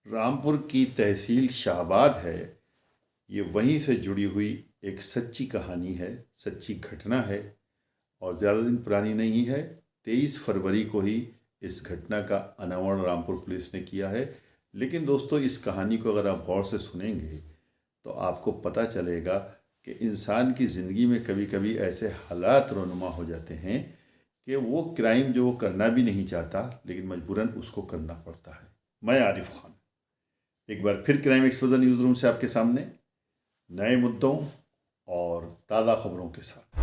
रामपुर की तहसील शाहबाद है। ये वहीं से जुड़ी हुई एक सच्ची कहानी है, सच्ची घटना है और ज़्यादा दिन पुरानी नहीं है। 23 फरवरी को ही इस घटना का अनावरण रामपुर पुलिस ने किया है। लेकिन दोस्तों, इस कहानी को अगर आप गौर से सुनेंगे तो आपको पता चलेगा कि इंसान की ज़िंदगी में कभी कभी ऐसे हालात रोनुमा हो जाते हैं कि वो क्राइम जो वो करना भी नहीं चाहता लेकिन मजबूरन उसको करना पड़ता है। मैं आरिफ खान एक बार फिर क्राइम एक्सपोजर न्यूज़ रूम से आपके सामने नए मुद्दों और ताज़ा खबरों के साथ।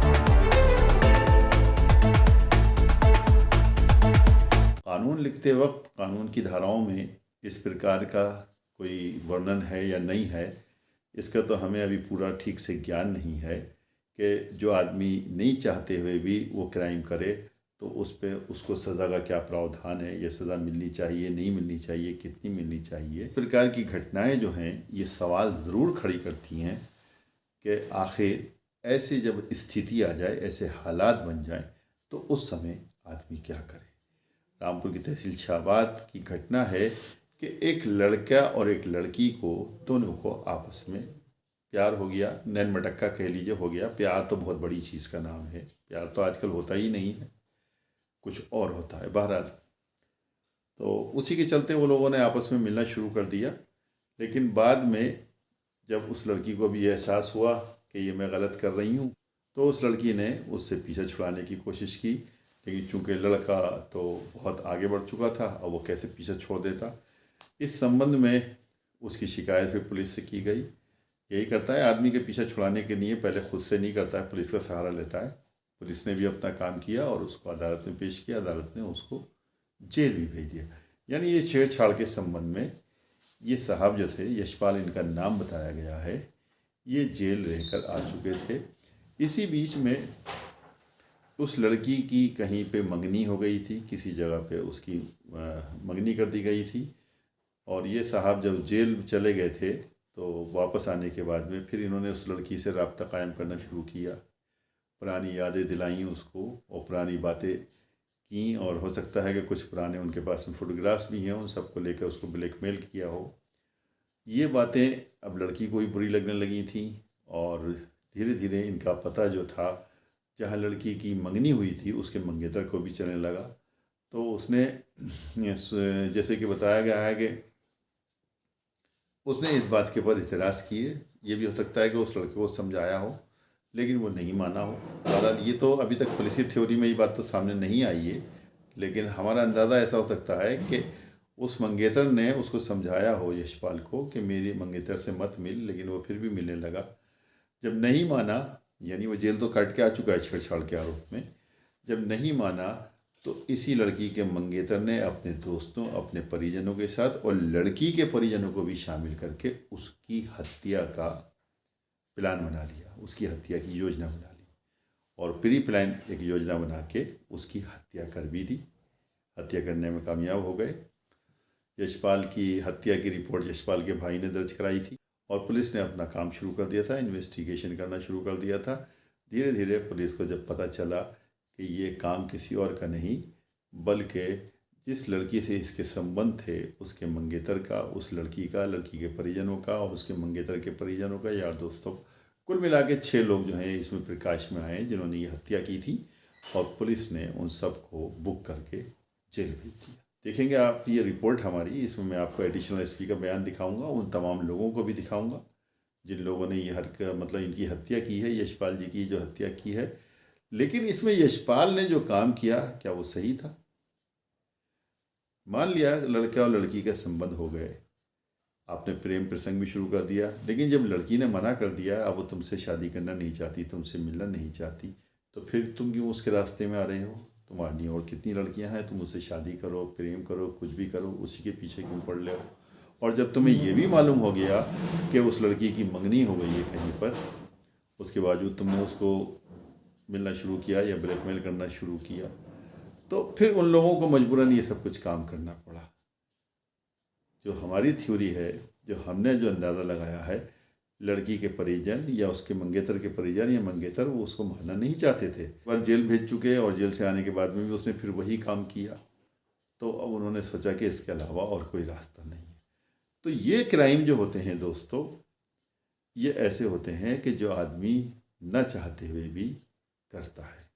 कानून लिखते वक्त कानून की धाराओं में इस प्रकार का कोई वर्णन है या नहीं है, इसका तो हमें अभी पूरा ठीक से ज्ञान नहीं है कि जो आदमी नहीं चाहते हुए भी वो क्राइम करे तो उस पर उसको सज़ा का क्या प्रावधान है, ये सज़ा मिलनी चाहिए, नहीं मिलनी चाहिए, कितनी मिलनी चाहिए। इस प्रकार की घटनाएं जो हैं ये सवाल ज़रूर खड़ी करती हैं कि आखिर ऐसी जब स्थिति आ जाए, ऐसे हालात बन जाए तो उस समय आदमी क्या करे। रामपुर की तहसील शाहबाद की घटना है कि एक लड़का और एक लड़की को दोनों को आपस में प्यार हो गया, नैन मटक्का कह लीजिए हो गया। प्यार तो बहुत बड़ी चीज़ का नाम है, प्यार तो आजकल होता ही नहीं है, कुछ और होता है। बहरहाल तो उसी के चलते वो लोगों ने आपस में मिलना शुरू कर दिया। लेकिन बाद में जब उस लड़की को भी एहसास हुआ कि ये मैं गलत कर रही हूँ तो उस लड़की ने उससे पीछा छुड़ाने की कोशिश की। लेकिन चूंकि लड़का तो बहुत आगे बढ़ चुका था, अब वो कैसे पीछा छोड़ देता। इस संबंध में उसकी शिकायत भी पुलिस से की गई। यही करता है आदमी के पीछा छुड़ाने के लिए, पहले खुद से नहीं करता है, पुलिस का सहारा लेता है। पुलिस ने भी अपना काम किया और उसको अदालत में पेश किया, अदालत ने उसको जेल भी भेज दिया। यानी ये छेड़छाड़ के संबंध में ये साहब जो थे, यशपाल इनका नाम बताया गया है, ये जेल रहकर आ चुके थे। इसी बीच में उस लड़की की कहीं पे मंगनी हो गई थी, किसी जगह पे उसकी मंगनी कर दी गई थी। और ये साहब जब जेल चले गए थे तो वापस आने के बाद में फिर इन्होंने उस लड़की से रब्ता कायम करना शुरू किया, पुरानी यादें दिलाई उसको और पुरानी बातें की। और हो सकता है कि कुछ पुराने उनके पास में फ़ोटोग्राफ्स भी हैं, उन सबको लेकर उसको ब्लैकमेल किया हो। ये बातें अब लड़की को भी बुरी लगने लगी थी और धीरे धीरे इनका पता जो था, जहाँ लड़की की मंगनी हुई थी उसके मंगेतर को भी चलने लगा। तो उसने जैसे कि बताया गया है कि उसने इस बात के ऊपर इतराज़ किए। ये भी हो सकता है कि उस लड़के को समझाया हो लेकिन वो नहीं माना हो। बहरहाल ये तो अभी तक पुलिस की थ्योरी में ये बात तो सामने नहीं आई है, लेकिन हमारा अंदाज़ा ऐसा हो सकता है कि उस मंगेतर ने उसको समझाया हो यशपाल को कि मेरी मंगेतर से मत मिल, लेकिन वो फिर भी मिलने लगा। जब नहीं माना, यानी वो जेल तो काट के आ चुका है छेड़छाड़ के आरोप में, जब नहीं माना तो इसी लड़की के मंगेतर ने अपने दोस्तों, अपने परिजनों के साथ और लड़की के परिजनों को भी शामिल करके उसकी हत्या का प्लान बना लिया, उसकी हत्या की योजना बना ली और प्री प्लान एक योजना बना के उसकी हत्या कर भी दी। हत्या करने में कामयाब हो गए। यशपाल की हत्या की रिपोर्ट यशपाल के भाई ने दर्ज कराई थी और पुलिस ने अपना काम शुरू कर दिया था, इन्वेस्टिगेशन करना शुरू कर दिया था। धीरे धीरे पुलिस को जब पता चला कि ये काम किसी और का नहीं बल्कि जिस लड़की से इसके संबंध थे उसके मंगेतर का, उस लड़की का, लड़की के परिजनों का और उसके मंगेतर के परिजनों का, यार दोस्तों, कुल मिला के 6 लोग जो हैं इसमें प्रकाश में आए जिन्होंने ये हत्या की थी और पुलिस ने उन सब को बुक करके जेल भेज दिया। देखेंगे आप ये रिपोर्ट हमारी, इसमें मैं आपको एडिशनल एसपी का बयान दिखाऊंगा, उन तमाम लोगों को भी दिखाऊंगा जिन लोगों ने ये मतलब इनकी हत्या की है, यशपाल जी की जो हत्या की है। लेकिन इसमें यशपाल ने जो काम किया क्या वो सही था? मान लिया लड़का और लड़की का संबंध हो गए, आपने प्रेम प्रसंग भी शुरू कर दिया, लेकिन जब लड़की ने मना कर दिया, अब वो तुमसे शादी करना नहीं चाहती, तुमसे मिलना नहीं चाहती, तो फिर तुम क्यों उसके रास्ते में आ रहे हो? तुम्हारी और कितनी लड़कियां हैं, तुम उससे शादी करो, प्रेम करो, कुछ भी करो, उसी के पीछे क्यों पड़ रहे हो? और जब तुम्हें ये भी मालूम हो गया कि उस लड़की की मंगनी हो गई है कहीं पर, उसके बावजूद तुमने उसको मिलना शुरू किया या ब्लैकमेल करना शुरू किया, तो फिर उन लोगों को मजबूरन ये सब कुछ काम करना पड़ा। जो हमारी थ्योरी है, जो हमने जो अंदाज़ा लगाया है, लड़की के परिजन या उसके मंगेतर के परिजन या मंगेतर वो उसको मारना नहीं चाहते थे, पर जेल भेज चुके और जेल से आने के बाद में भी उसने फिर वही काम किया। तो अब उन्होंने सोचा कि इसके अलावा और कोई रास्ता नहीं है। तो ये क्राइम जो होते हैं दोस्तों, ये ऐसे होते हैं कि जो आदमी न चाहते हुए भी करता है।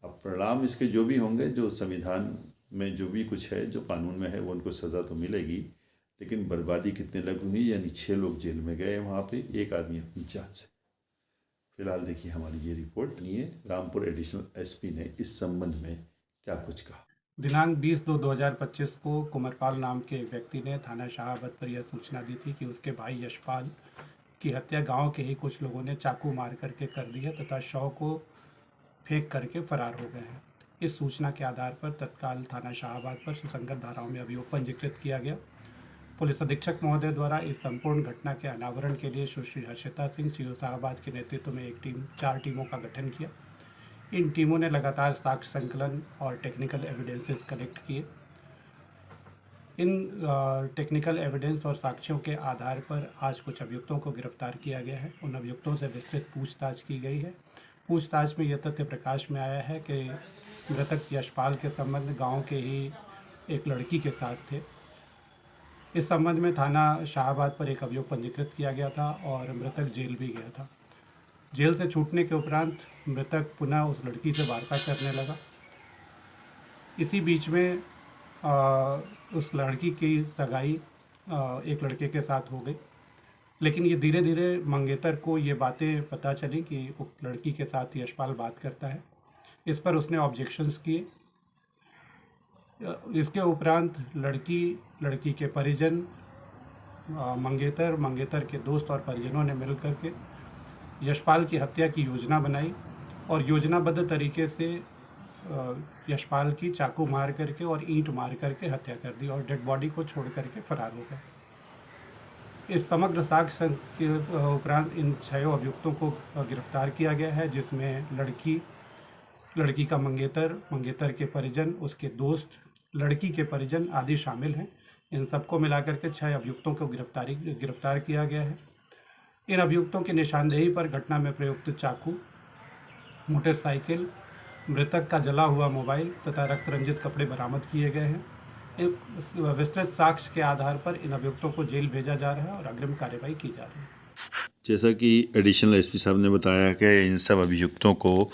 अब परिणाम इसके जो भी होंगे, जो संविधान में जो भी कुछ है, जो कानून में है, वो उनको सज़ा तो मिलेगी, लेकिन बर्बादी कितने लगी हुई, यानी 6 लोग जेल में गए वहाँ पे, एक आदमी अपनी जान से। फिलहाल देखिए हमारी ये रिपोर्ट नहीं है, रामपुर एडिशनल एसपी ने इस संबंध में क्या कुछ कहा। दिनांक 20/2/2025 को कुंवरपाल नाम के एक व्यक्ति ने थाना शाहाबाद पर यह सूचना दी थी कि उसके भाई यशपाल की हत्या गांव के ही कुछ लोगों ने चाकू मार करके कर दी है तथा शव को फेंक करके फरार हो गए हैं। इस सूचना के आधार पर तत्काल थाना शाहाबाद पर सुसंगत धाराओं में अभियोग पंजीकृत किया गया। पुलिस अधीक्षक महोदय द्वारा इस संपूर्ण घटना के अनावरण के लिए सुश्री हर्षिता सिंह सीओ शाहाबाद के नेतृत्व में एक टीम 4 टीमों का गठन किया। इन टीमों ने लगातार साक्ष्य संकलन और टेक्निकल एविडेंसेस कलेक्ट किए। इन टेक्निकल एविडेंस और साक्ष्यों के आधार पर आज कुछ अभियुक्तों को गिरफ्तार किया गया है। उन अभियुक्तों से विस्तृत पूछताछ की गई है। पूछताछ में यह तथ्य प्रकाश में आया है कि मृतक यशपाल के संबंध गांव के ही एक लड़की के साथ थे। इस संबंध में थाना शाहाबाद पर एक अभियोग पंजीकृत किया गया था और मृतक जेल भी गया था। जेल से छूटने के उपरांत मृतक पुनः उस लड़की से वार्ता करने लगा। इसी बीच में उस लड़की की सगाई एक लड़के के साथ हो गई, लेकिन ये धीरे धीरे मंगेतर को ये बातें पता चली कि उस लड़की के साथ यशपाल बात करता है। इस पर उसने ऑब्जेक्शंस किए। इसके उपरांत लड़की के परिजन, मंगेतर के दोस्त और परिजनों ने मिल करके यशपाल की हत्या की योजना बनाई और योजनाबद्ध तरीके से यशपाल की चाकू मार करके और ईंट मार करके हत्या कर दी और डेड बॉडी को छोड़ करके फरार हो गए। इस समग्र साक्ष्य के उपरांत इन 6 अभियुक्तों को गिरफ्तार किया गया है, जिसमें लड़की का मंगेतर के परिजन, उसके दोस्त, लड़की के परिजन आदि शामिल हैं। इन सबको मिलाकर के 6 अभियुक्तों को गिरफ्तार किया गया है। इन अभियुक्तों की निशानदेही पर घटना में प्रयुक्त चाकू, मोटरसाइकिल, मृतक का जला हुआ मोबाइल तथा रक्त रंजित कपड़े बरामद किए गए हैं। एक विस्तृत साक्ष्य के आधार पर इन अभियुक्तों को जेल भेजा जा रहा है और अग्रिम कार्रवाई की जा रही है। जैसा कि एडिशनल एसपी साहब ने बताया कि इन सब अभियुक्तों को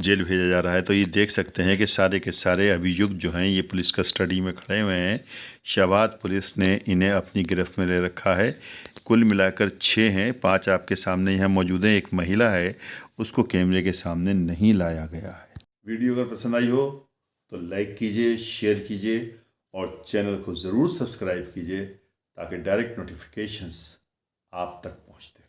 जेल भेजा जा रहा है, तो ये देख सकते हैं कि सारे के सारे अभियुक्त जो हैं ये पुलिस कस्टडी में खड़े हुए हैं। शाहाबाद पुलिस ने इन्हें अपनी गिरफ्त में ले रखा है। कुल मिलाकर 6 हैं, 5 आपके सामने यहाँ मौजूद हैं। एक महिला है, उसको कैमरे के सामने नहीं लाया गया है। वीडियो अगर पसंद आई हो तो लाइक कीजिए, शेयर कीजिए और चैनल को ज़रूर सब्सक्राइब कीजिए ताकि डायरेक्ट नोटिफिकेशंस आप तक पहुँचते